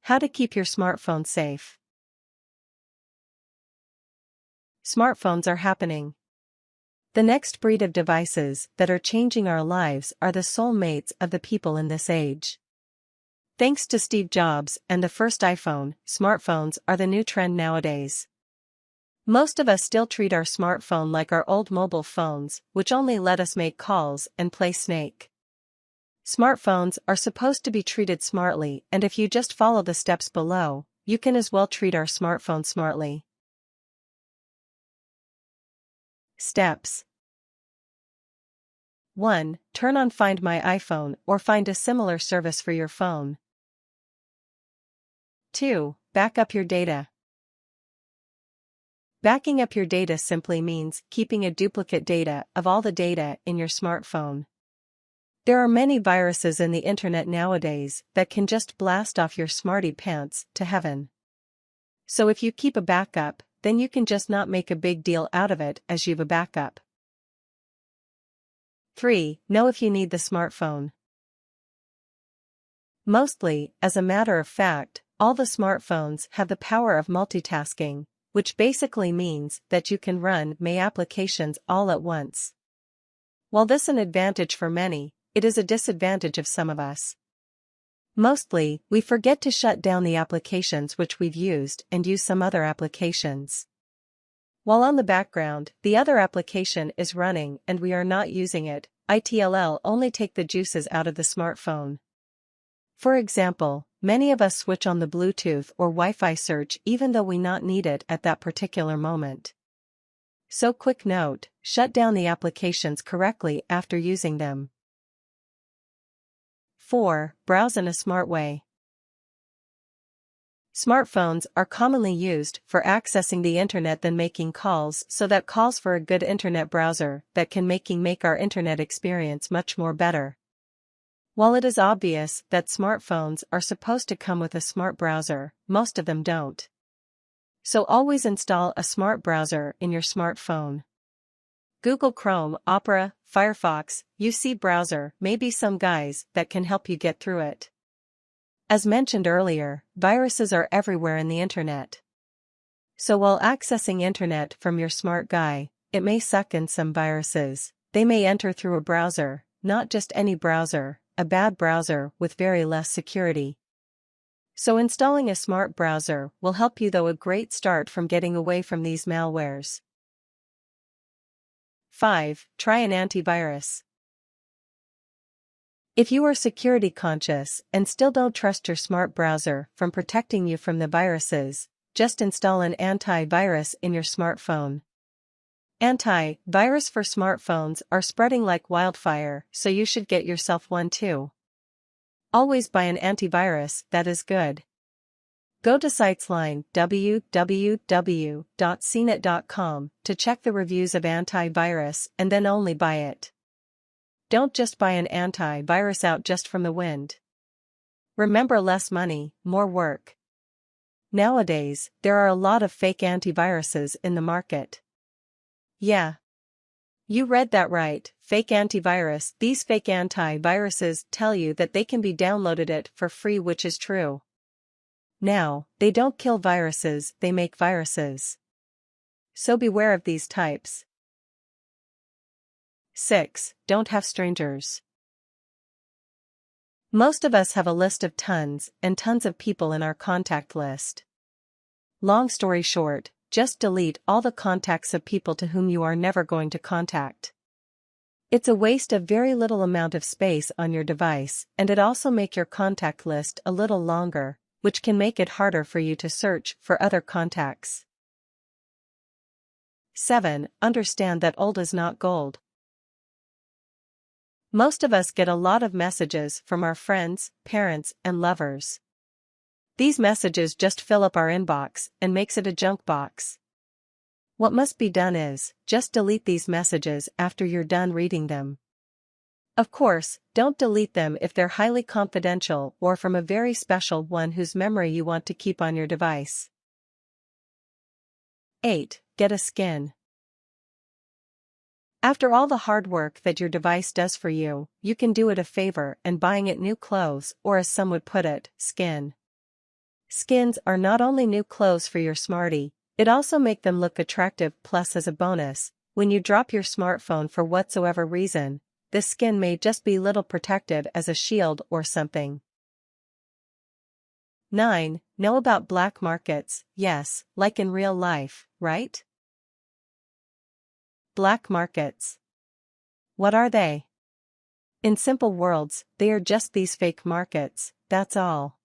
How to keep your smartphone safe. Smartphones are happening. The next breed of devices that are changing our lives are the soulmates of the people in this age. Thanks to Steve Jobs and the first iPhone, smartphones are the new trend nowadays. Most of us still treat our smartphone like our old mobile phones, which only let us make calls and play Snake. Smartphones are supposed to be treated smartly, and if you just follow the steps below, you can as well treat our smartphone smartly. Steps. 1. Turn on Find My iPhone or find a similar service for your phone. 2. Back up your data. Backing up your data simply means keeping a duplicate data of all the data in your smartphone. There are many viruses in the internet nowadays that can just blast off your smarty pants to heaven. So if you keep a backup, then you can just not make a big deal out of it as you've a backup. 3. Know if you need the smartphone. Mostly, as a matter of fact, all the smartphones have the power of multitasking, which basically means that you can run many applications all at once. While this is an advantage for many, it is a disadvantage of some of us. Mostly, we forget to shut down the applications which we've used and use some other applications. While on the background, the other application is running and we are not using it, it'll only take the juices out of the smartphone. For example, many of us switch on the Bluetooth or Wi-Fi search even though we not need it at that particular moment. So quick note, shut down the applications correctly after using them. 4. Browse in a smart way. Smartphones are commonly used for accessing the internet than making calls, so that calls for a good internet browser that can make our internet experience much more better. While it is obvious that smartphones are supposed to come with a smart browser, most of them don't. So always install a smart browser in your smartphone. Google Chrome, Opera, Firefox, UC browser may be some guys that can help you get through it. As mentioned earlier, viruses are everywhere in the internet. So while accessing internet from your smart guy, it may suck in some viruses. They may enter through a browser, not just any browser, a bad browser with very less security. So installing a smart browser will help you, though a great start from getting away from these malwares. 5. Try an antivirus. If you are security conscious and still don't trust your smart browser from protecting you from the viruses, just install an antivirus in your smartphone. Antivirus for smartphones are spreading like wildfire, so you should get yourself one too. Always buy an antivirus that is good. Go to Sitesline www.cnet.com to check the reviews of antivirus and then only buy it. Don't just buy an antivirus out just from the wind. Remember, less money, more work. Nowadays, there are a lot of fake antiviruses in the market. Yeah. You read that right, fake antivirus. These fake antiviruses tell you that they can be downloaded it for free, which is true. Now, they don't kill viruses, they make viruses. So beware of these types. 6. Don't have strangers. Most of us have a list of tons and tons of people in our contact list. Long story short, just delete all the contacts of people to whom you are never going to contact. It's a waste of very little amount of space on your device, and it also makes your contact list a little longer, which can make it harder for you to search for other contacts. 7. Understand that old is not gold. Most of us get a lot of messages from our friends, parents, and lovers. These messages just fill up our inbox and makes it a junk box. What must be done is, just delete these messages after you're done reading them. Of course, don't delete them if they're highly confidential or from a very special one whose memory you want to keep on your device. 8. Get a skin. After all the hard work that your device does for you, you can do it a favor and buying it new clothes, or as some would put it, skin. Skins are not only new clothes for your smartie, it also make them look attractive. Plus, as a bonus, when you drop your smartphone for whatsoever reason, the skin may just be little protective as a shield or something. 9. Know about black markets. Yes, like in real life, right? Black markets. What are they? In simple words, they are just these fake markets, that's all.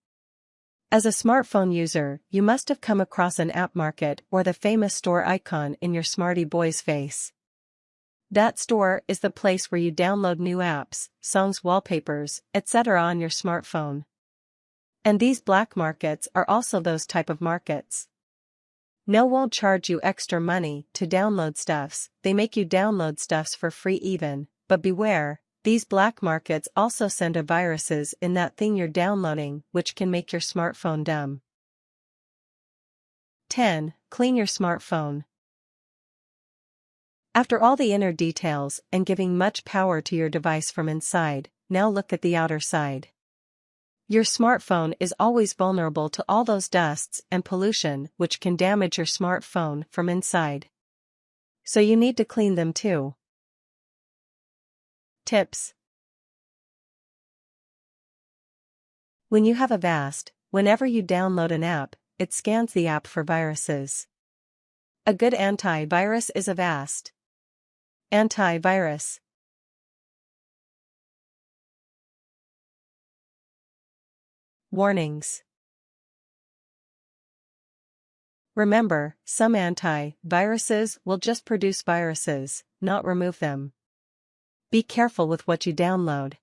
As a smartphone user, you must have come across an app market or the famous store icon in your smarty boy's face. That store is the place where you download new apps, songs, wallpapers, etc. on your smartphone. And these black markets are also those type of markets. No won't charge you extra money to download stuffs, they make you download stuffs for free even, but beware, these black markets also send viruses in that thing you're downloading, which can make your smartphone dumb. 10. Clean your smartphone. After all the inner details and giving much power to your device from inside, now look at the outer side. Your smartphone is always vulnerable to all those dusts and pollution which can damage your smartphone from inside. So you need to clean them too. Tips. When you have Avast, whenever you download an app, it scans the app for viruses. A good antivirus is Avast. Antivirus. Warnings. Remember, some antiviruses will just produce viruses, not remove them. Be careful with what you download.